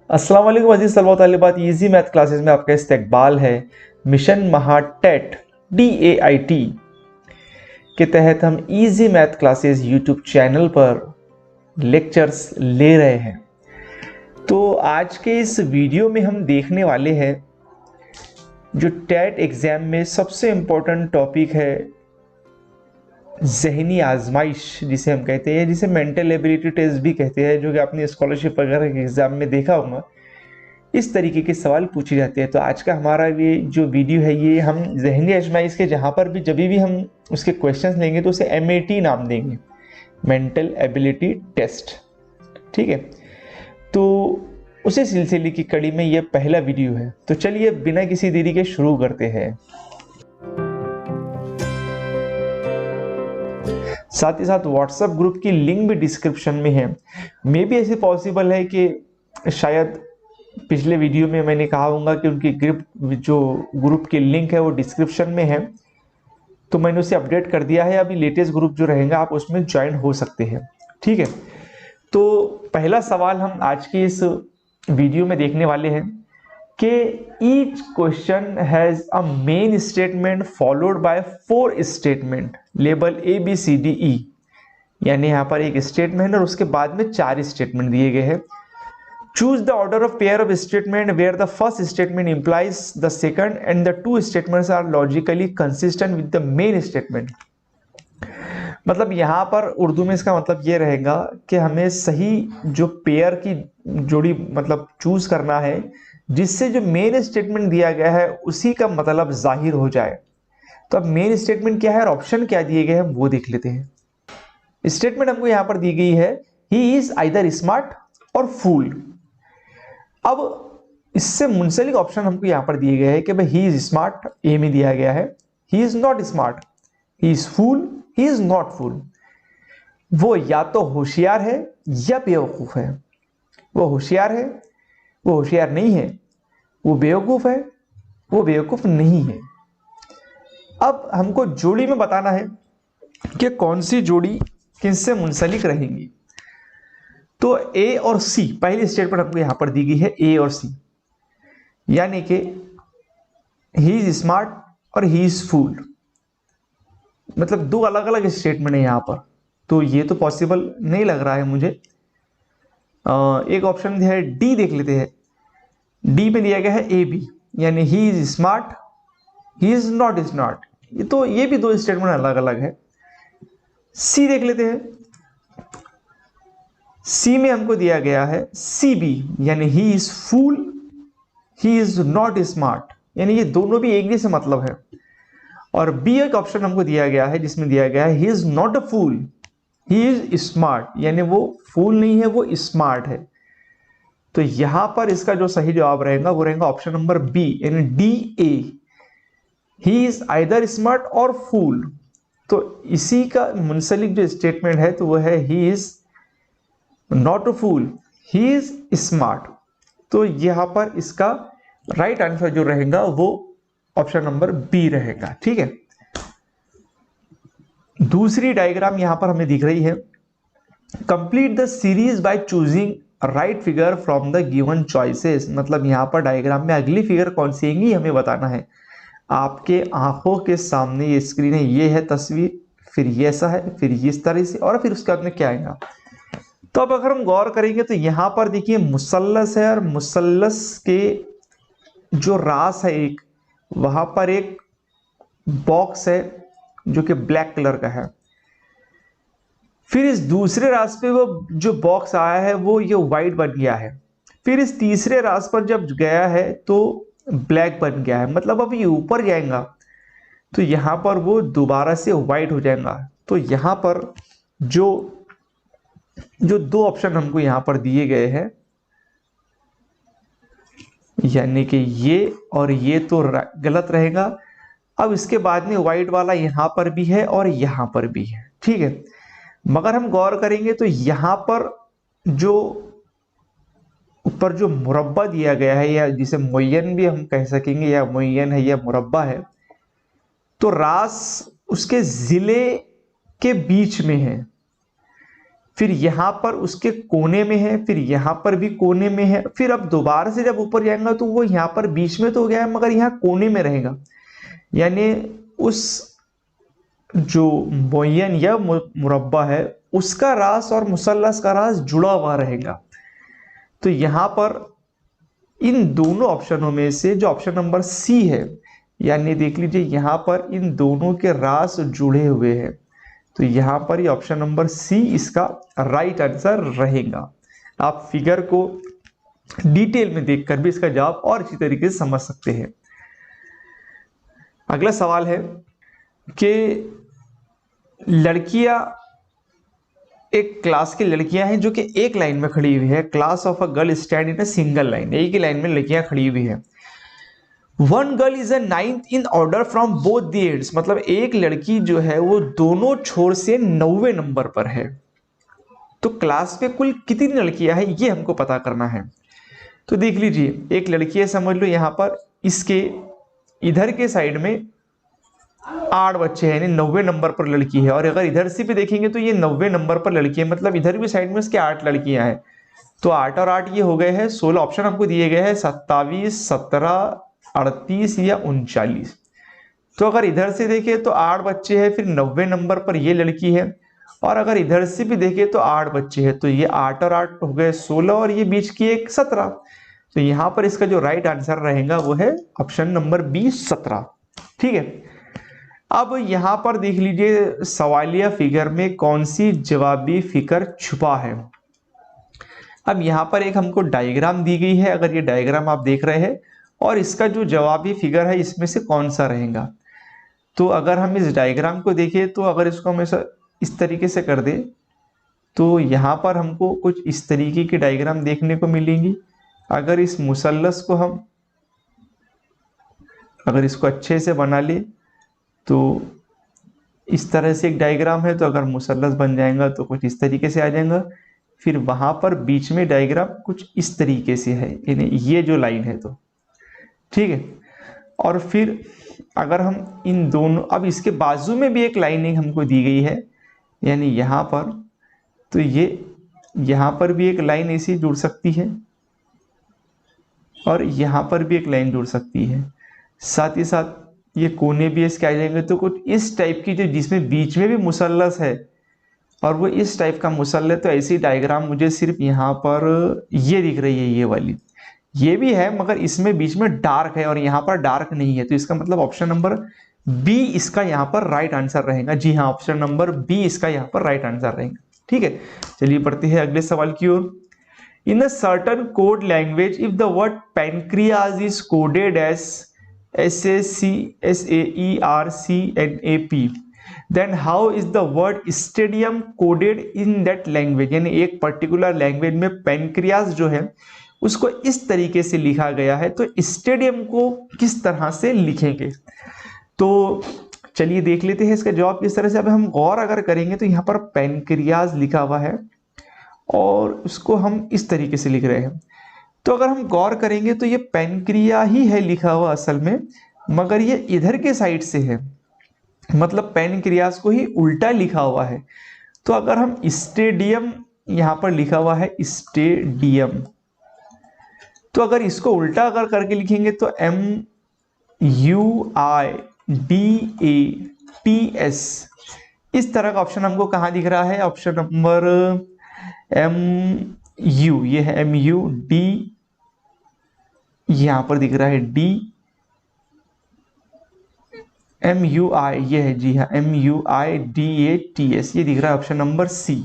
अस्सलाम वालेकुम अजीज तलबा तालिबात। इजी मैथ क्लासेस में आपका इस्तकबाल है। मिशन महाटेट DAIT के तहत हम easy math classes YouTube channel पर लेक्चर्स ले रहे हैं। तो आज के इस वीडियो में हम देखने वाले हैं जो टेट एग्ज़ाम में सबसे इम्पोर्टेंट टॉपिक है, ज़हनी आजमाइश जिसे हम कहते हैं, जिसे मेंटल एबिलिटी टेस्ट भी कहते हैं, जो कि आपने स्कॉलरशिप वगैरह के एग्ज़ाम में देखा होगा। इस तरीके के सवाल पूछे जाते हैं। तो आज का हमारा ये जो वीडियो है, ये हम ज़हनी आजमाइश के जहाँ पर भी जब भी हम उसके क्वेश्चंस लेंगे तो उसे MET नाम देंगे, मेंटल एबिलिटी टेस्ट। ठीक है, तो उसी सिलसिले की कड़ी में ये पहला वीडियो है। तो चलिए बिना किसी देरी के शुरू करते हैं। साथ ही साथ व्हाट्सएप ग्रुप की लिंक भी डिस्क्रिप्शन में है। मे भी ऐसे पॉसिबल है कि शायद पिछले वीडियो में मैंने कहा होगा कि उनकी ग्रुप की लिंक है वो डिस्क्रिप्शन में है, तो मैंने उसे अपडेट कर दिया है। अभी लेटेस्ट ग्रुप जो रहेगा आप उसमें ज्वाइन हो सकते हैं। ठीक है, तो पहला सवाल हम आज की इस वीडियो में देखने वाले हैं कि each question has a main statement followed by 4 statement label ABCDE। यानी यहाँ पर एक स्टेटमेंट और उसके बाद में 4 स्टेटमेंट दिए गए हैं। Choose the order of pair of statement where the first statement implies the second and the two statements are logically consistent with the main statement। मतलब यहाँ पर उर्दू में इसका मतलब ये रहेगा कि हमें सही जो पेयर की जोड़ी मतलब चूज करना है, जिससे जो मेन स्टेटमेंट दिया गया है उसी का मतलब जाहिर हो जाए। तो अब मेन स्टेटमेंट क्या है और ऑप्शन क्या दिए गए हैं हम वो देख लेते हैं। स्टेटमेंट हमको यहाँ पर दी गई है, ही इज आइदर स्मार्ट और फूल। अब इससे मुंसलिक ऑप्शन हमको यहां पर दिए गए हैं कि भाई ही इज स्मार्ट, ए में दिया गया है, he is not smart, he is fool, he is not fool. वो या तो होशियार है या बेवकूफ है। वो होशियार है, वो होशियार नहीं है। वो बेवकूफ है, वो बेवकूफ नहीं है। अब हमको जोड़ी में बताना है कि कौन सी जोड़ी किससे मुंसलिक रहेंगी। तो ए और सी, पहली स्टेटमेंट हमको यहां पर दी गई है ए और सी, यानी कि ही इज स्मार्ट और ही इज फूल। मतलब दो अलग अलग स्टेटमेंट है यहां पर, तो ये तो पॉसिबल नहीं लग रहा है मुझे। एक ऑप्शन है डी, देख लेते हैं। डी में दिया गया है ए बी, यानी he is smart, he is not smart. तो ये भी दो स्टेटमेंट अलग अलग है। सी देख लेते हैं। सी में हमको दिया गया है सी बी, यानी he is fool, he is not smart, यानी ये दोनों भी एक जैसे मतलब है। और बी एक ऑप्शन हमको दिया गया है जिसमें दिया गया है he is not a fool, he is smart, यानी वो फूल नहीं है, वो स्मार्ट है। तो यहां पर इसका जो सही जवाब रहेगा वो रहेगा ऑप्शन नंबर बी, यानी DA, he is either smart और फूल। तो इसी का मुंसलिक जो स्टेटमेंट है तो वो है he is not a fool, he is smart. तो यहां पर इसका राइट आंसर जो रहेगा वो ऑप्शन नंबर बी रहेगा। ठीक है, दूसरी डायग्राम यहां पर हमें दिख रही है। Complete the series by choosing right figure from the given choices. मतलब यहां पर डायग्राम में अगली फिगर कौन सी आएंगी हमें बताना है। आपके आंखों के सामने ये स्क्रीन है, ये है तस्वीर, फिर ये ऐसा है, फिर ये इस तरह से, और फिर उसके बाद में क्या आएगा। तो अब अगर हम गौर करेंगे तो यहां पर देखिए मुसल्लस है, और मुसल्लस के जो रास है एक, वहां पर एक बॉक्स है जो कि ब्लैक कलर का है। फिर इस दूसरे रास पे वो जो बॉक्स आया है वो ये व्हाइट बन गया है। फिर इस तीसरे रास पर जब गया है तो ब्लैक बन गया है। मतलब अब ये ऊपर जाएगा तो यहां पर वो दोबारा से व्हाइट हो जाएगा। तो यहां पर जो जो दो ऑप्शन हमको यहां पर दिए गए हैं, यानी कि ये और ये, तो गलत रहेगा। अब इसके बाद में व्हाइट वाला यहां पर भी है और यहां पर भी है। ठीक है, मगर हम गौर करेंगे तो यहां पर जो ऊपर जो मुरब्बा दिया गया है, या जिसे मुय्यन भी हम कह सकेंगे, या मुय्यन है या मुरब्बा है, तो रास उसके जिले के बीच में है। फिर यहाँ पर उसके कोने में है, फिर यहाँ पर भी कोने में है, फिर अब दोबारा से जब ऊपर जाएगा तो वो यहाँ पर बीच में तो हो गया है मगर यहाँ कोने में रहेगा, यानी उस जो मुय्यन या मुरब्बा है उसका रास और मुसल्लस का रास जुड़ा हुआ रहेगा। तो यहाँ पर इन दोनों ऑप्शनों में से जो ऑप्शन नंबर सी है, यानी देख लीजिए यहाँ पर इन दोनों के रास जुड़े हुए हैं, तो यहाँ पर ये ऑप्शन नंबर सी इसका राइट आंसर रहेगा। आप फिगर को डिटेल में देखकर भी इसका जवाब और अच्छी तरीके से समझ सकते हैं। अगला सवाल है कि लड़कियां, एक क्लास की लड़कियां हैं जो कि एक लाइन में खड़ी हुई है। Class of a girl stand in a single line, एक ही लाइन में लड़कियां खड़ी हुई है। One girl is a ninth in order from both the ends, मतलब एक लड़की जो है वो दोनों छोर से 90वें नंबर पर है। तो क्लास में कुल कितनी लड़कियां हैं ये हमको पता करना है। तो देख लीजिए, एक लड़की है, समझ लो यहाँ पर इसके इधर के साइड में 8 बच्चे हैं, यानी 90वें नंबर पर लड़की है। और अगर इधर से भी देखेंगे तो ये 90वें नंबर पर लड़की है, मतलब इधर भी साइड में इसके 8 लड़कियां हैं। तो 8 और 8 ये हो गए हैं 16। ऑप्शन हमको दिए गए हैं 27, 17, 38 या 39। तो अगर इधर से देखें तो 8 बच्चे हैं, फिर 90वें नंबर पर ये लड़की है। और अगर इधर से भी देखें तो 8 बच्चे हैं, तो ये 8 और 8 हो गए 16 और ये बीच की एक 17। तो यहाँ पर इसका जो राइट आंसर रहेगा वो है ऑप्शन नंबर बी 17। ठीक है, अब यहां पर देख लीजिए सवालिया फिगर में कौन सी जवाबी फिगर छुपा है। अब यहां पर एक हमको डायग्राम दी गई है, अगर ये डायग्राम आप देख रहे हैं, और इसका जो जवाबी फिगर है इसमें से कौन सा रहेगा। तो अगर हम इस डायग्राम को देखें तो अगर इसको हम इस तरीके से कर दे तो यहाँ पर हमको कुछ इस तरीके की डायग्राम देखने को मिलेंगी। अगर इस मुसल्लस को हम अगर इसको अच्छे से बना ले तो इस तरह से एक डायग्राम है। तो अगर मुसल्लस बन जाएगा तो कुछ इस तरीके से आ जाएगा। फिर वहां पर बीच में डायग्राम कुछ इस तरीके से है, यानी ये जो लाइन है, तो ठीक है। और फिर अगर हम इन दोनों, अब इसके बाजू में भी एक लाइनिंग हमको दी गई है, यानी यहाँ पर, तो ये यहाँ पर भी एक लाइन ऐसी जुड़ सकती है और यहाँ पर भी एक लाइन जुड़ सकती है। साथ ही साथ ये कोने भी इसके आ जाएंगे। तो कुछ इस टाइप की, जो जिसमें बीच में भी मुसल्लस है और वो इस टाइप का मुसल्लस, तो ऐसी डायग्राम मुझे सिर्फ यहाँ पर ये दिख रही है, ये वाली। ये भी है मगर इसमें बीच में डार्क है और यहाँ पर डार्क नहीं है। तो इसका मतलब ऑप्शन नंबर बी इसका यहाँ पर राइट आंसर रहेगा। जी हाँ, ऑप्शन नंबर बी इसका यहाँ पर राइट आंसर रहेगा। ठीक है, चलिए बढ़ते हैं अगले सवाल की ओर। In a certain code language if the word pancreas is coded as SACSAERCNAP, then how is the word stadium coded in that language। यानी एक पर्टिकुलर लैंग्वेज में पैनक्रियाज जो है उसको इस तरीके से लिखा गया है, तो स्टेडियम को किस तरह से लिखेंगे। तो चलिए देख लेते हैं इसका जवाब किस तरह से। अब हम गौर अगर करेंगे तो यहाँ पर पैनक्रियाज लिखा हुआ है और उसको हम इस तरीके से लिख रहे हैं। तो अगर हम गौर करेंगे तो ये पैनक्रिया ही है लिखा हुआ असल में, मगर ये इधर के साइड से है, मतलब पैनक्रियाज को ही उल्टा लिखा हुआ है। तो अगर हम स्टेडियम, यहाँ पर लिखा हुआ है स्टेडियम, तो अगर इसको उल्टा अगर करके लिखेंगे तो MUIDATS, इस तरह का ऑप्शन हमको कहाँ दिख रहा है, ऑप्शन नंबर MU, ये है MUD, यहां पर दिख रहा है D, MUI, ये है, जी हाँ, MUIDATS, ये दिख रहा है ऑप्शन नंबर C।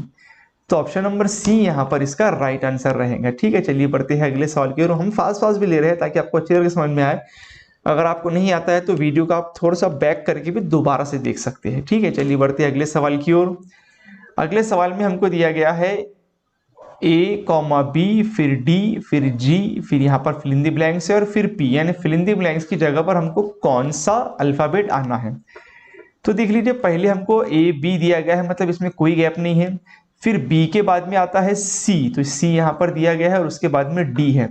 तो ऑप्शन नंबर C यहाँ पर इसका राइट आंसर रहेगा। ठीक है, चलिए बढ़ते हैं अगले सवाल की ओर। हम फास्ट भी ले रहे हैं ताकि आपको अच्छी तरह से समझ में आए। अगर आपको नहीं आता है तो वीडियो का आप थोड़ा सा बैक करके भी दोबारा से देख सकते हैं। ठीक है, चलिए बढ़ते हैं अगले सवाल की ओर। अगले सवाल में हमको दिया गया है A, B, फिर D, फिर G, फिर यहाँ पर फिल इन द ब्लैंक्स है और फिर P, यानी फिल इन द ब्लैंक्स की जगह पर हमको कौन सा अल्फाबेट आना है। तो देख लीजिए, पहले हमको A, B दिया गया है, मतलब इसमें कोई गैप नहीं है। फिर B के बाद में आता है C, तो C यहाँ पर दिया गया है और उसके बाद में D है।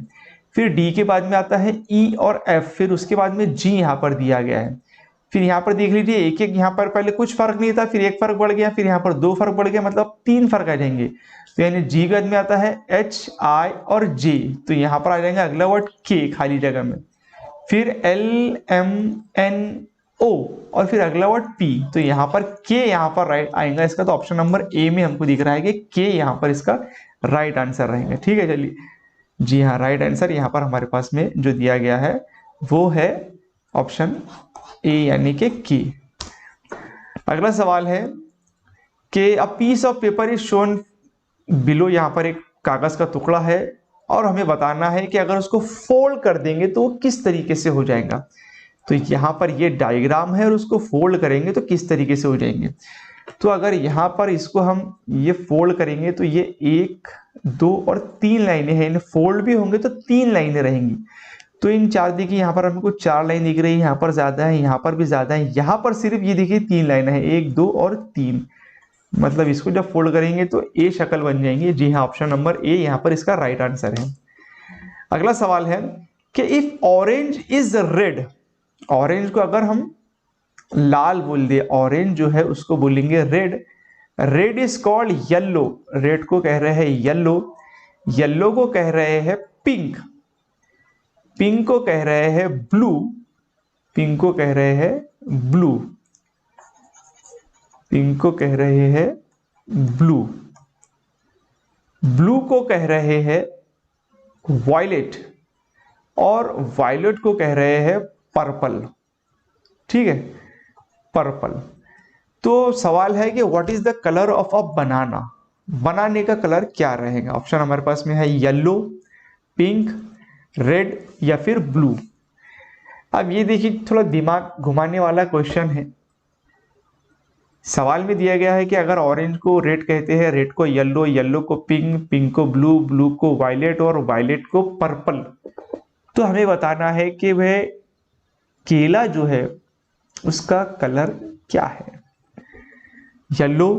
फिर D के बाद में आता है E और F, फिर उसके बाद में G यहाँ पर दिया गया है। फिर यहाँ पर देख लीजिए एक एक, यहाँ पर पहले कुछ फर्क नहीं था, फिर एक फर्क बढ़ गया, फिर यहाँ पर दो फर्क बढ़ गया, मतलब तीन फर्क आ जाएंगे। तो यानी जी के बाद में आता है एच, आई और जे, तो यहाँ पर आ जाएगा अगला वर्ड के खाली जगह में, फिर एल एम एन ओ और फिर अगला वर्ड पी, तो यहाँ पर के यहाँ पर राइट आएगा इसका। तो ऑप्शन नंबर ए में हमको दिख रहा है कि के यहाँ पर इसका राइट आंसर रहेगा। ठीक है, चलिए जी हाँ, राइट आंसर यहाँ पर हमारे पास में जो दिया गया है वो है ऑप्शन ए यानी कि के। अगला सवाल है कि a piece of paper is shown below, यहाँ पर एक कागज का टुकड़ा है और हमें बताना है कि अगर उसको फोल्ड कर देंगे तो वो किस तरीके से हो जाएगा। तो यहाँ पर ये डायग्राम है और उसको फोल्ड करेंगे तो किस तरीके से हो जाएंगे। तो अगर यहाँ पर इसको हम ये फोल्ड करेंगे तो ये एक, दो और तीन लाइनें हैं, फोल्ड भी होंगे तो तीन लाइनें रहेंगी। तो इन चार, देखिए यहाँ पर हमको चार लाइन दिख रही है, यहाँ पर ज्यादा है, यहाँ पर भी ज्यादा है, यहाँ पर सिर्फ ये देखिए तीन लाइन है, एक, दो और तीन, मतलब इसको जब फोल्ड करेंगे तो ए शक्ल बन जाएंगी। जी हाँ, ऑप्शन नंबर ए यहाँ पर इसका राइट आंसर है। अगला सवाल है कि if orange is red, orange को अगर हम लाल बोल दे, ऑरेंज जो है उसको बोलेंगे red, red is called yellow, red को कह रहे हैं येलो, येलो को कह रहे हैं पिंक, पिंक को कह रहे हैं ब्लू, पिंक को कह रहे हैं ब्लू, पिंक को कह रहे हैं ब्लू, ब्लू को कह रहे हैं वायलेट और वायलेट को कह रहे हैं पर्पल। ठीक है, पर्पल। तो सवाल है कि what is the colour of a banana, बनाने का कलर क्या रहेगा। ऑप्शन हमारे पास में है येलो, पिंक, रेड या फिर ब्लू। अब ये देखिए थोड़ा दिमाग घुमाने वाला क्वेश्चन है। सवाल में दिया गया है कि अगर ऑरेंज को रेड कहते हैं, रेड को येलो, येलो को पिंक, पिंक को ब्लू, ब्लू को वायलेट और वायलेट को पर्पल, तो हमें बताना है कि वह केला जो है उसका कलर क्या है, येलो,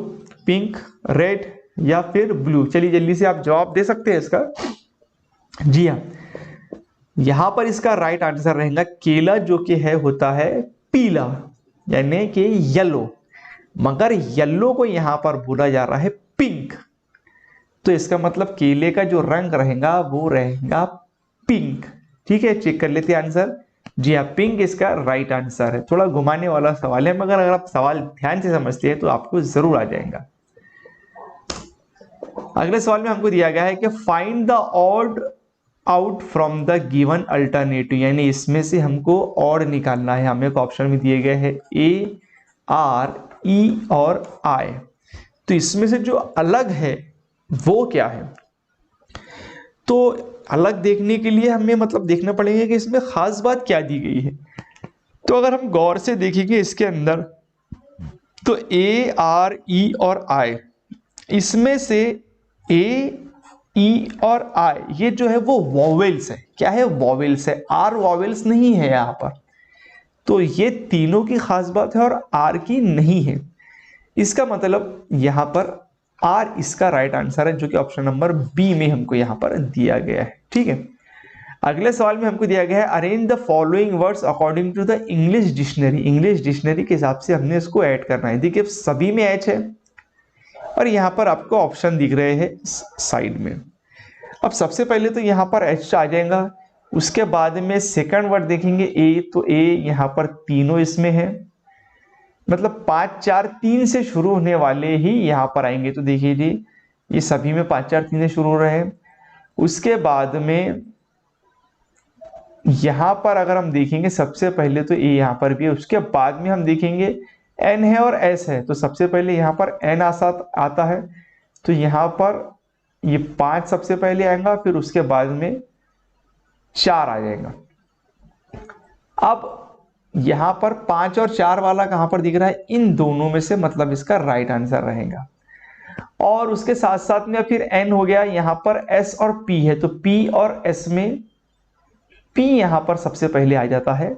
पिंक, रेड या फिर ब्लू। चलिए जल्दी से आप जवाब दे सकते हैं इसका। जी हाँ, यहां पर इसका राइट आंसर रहेगा केला जो कि है होता है पीला यानी कि येलो, मगर येलो को यहां पर बोला जा रहा है पिंक, तो इसका मतलब केले का जो रंग रहेगा वो रहेगा पिंक। ठीक है, चेक कर लेते हैं आंसर। जी हाँ, पिंक इसका राइट आंसर है। थोड़ा घुमाने वाला सवाल है, मगर अगर आप सवाल ध्यान से समझते हैं तो आपको जरूर आ जाएगा। अगले सवाल में हमको दिया गया है कि find the odd out from the given alternative, यानी इसमें से हमको ऑड निकालना है। हमें ऑप्शन में दिए गए हैं ए, आर, ई और आई, तो इसमें से जो अलग है वो क्या है। तो अलग देखने के लिए हमें मतलब देखना पड़ेगा कि इसमें खास बात क्या दी गई है। तो अगर हम गौर से देखेंगे इसके अंदर, तो ए, आर, ई और आई, इसमें से ए, ई और आई ये जो है वो वॉवेल्स है। क्या है? वॉवेल्स है। आर वॉवेल्स नहीं है यहां पर, तो ये तीनों की खास बात है और आर की नहीं है। इसका मतलब यहां पर आर इसका राइट आंसर है, जो कि ऑप्शन नंबर बी में हमको यहां पर दिया गया है। ठीक है, अगले सवाल में हमको दिया गया है arrange the following words according to the English dictionary. English dictionary के हिसाब से हमने इसको ऐड करना है। देखिए सभी में एच है और यहाँ पर आपको ऑप्शन दिख रहे हैं साइड में। अब सबसे पहले तो यहाँ पर एच आ जाएगा, उसके बाद में सेकंड वर्ड देखेंगे ए, तो ए यहाँ पर तीनों इसमें है, मतलब 5, 4, 3 से शुरू होने वाले ही यहाँ पर आएंगे। तो देखिए जी ये सभी में 5, 4, 3 से शुरू हो रहे हैं। उसके बाद में यहाँ पर अगर हम देखेंगे सबसे पहले तो ए यहाँ पर भी है, उसके बाद में हम देखेंगे एन है और एस है, तो सबसे पहले यहाँ पर एन आता है, तो यहाँ पर ये 5 सबसे पहले आएगा, फिर उसके बाद में 4 आ जाएगा। अब यहां पर 5 और 4 वाला कहां पर दिख रहा है? इन दोनों में से, मतलब इसका राइट आंसर रहेगा। और उसके साथ साथ में फिर एन हो गया, यहां पर एस और पी है, तो पी और एस में पी यहां पर सबसे पहले आ जाता है,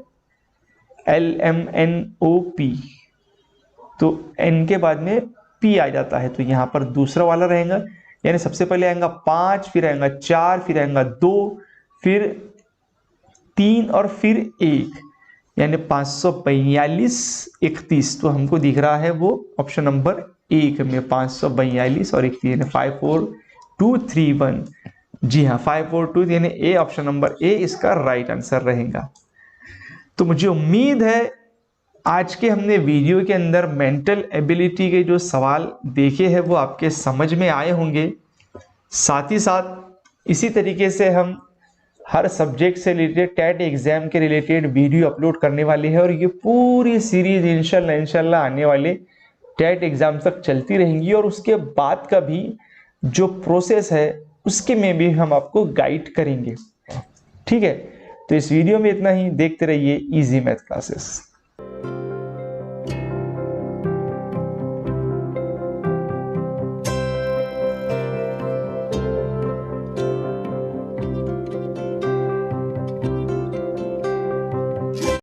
LMNOP, तो एन के बाद में पी आ जाता है, तो यहां पर दूसरा वाला रहेगा। यानी सबसे पहले आएगा 5, फिर आएगा 4, फिर आएगा 2, फिर 3 और फिर 1। यानी 542 31, तो हमको दिख रहा है वो ऑप्शन नंबर 1 में 542 और 31 यानी 54231। जी हाँ 542 यानी ए, ऑप्शन नंबर ए इसका राइट आंसर रहेगा। तो मुझे उम्मीद है आज के हमने वीडियो के अंदर मेंटल एबिलिटी के जो सवाल देखे हैं वो आपके समझ में आए होंगे। साथ ही साथ इसी तरीके से हम हर सब्जेक्ट से रिलेटेड टेट एग्जाम के रिलेटेड वीडियो अपलोड करने वाले हैं और ये पूरी सीरीज इंशाल्लाह आने वाले टेट एग्जाम तक चलती रहेंगी और उसके बाद का भी जो प्रोसेस है उसके में भी हम आपको गाइड करेंगे। ठीक है, तो इस वीडियो में इतना ही। देखते रहिए इजी मैथ क्लासेस।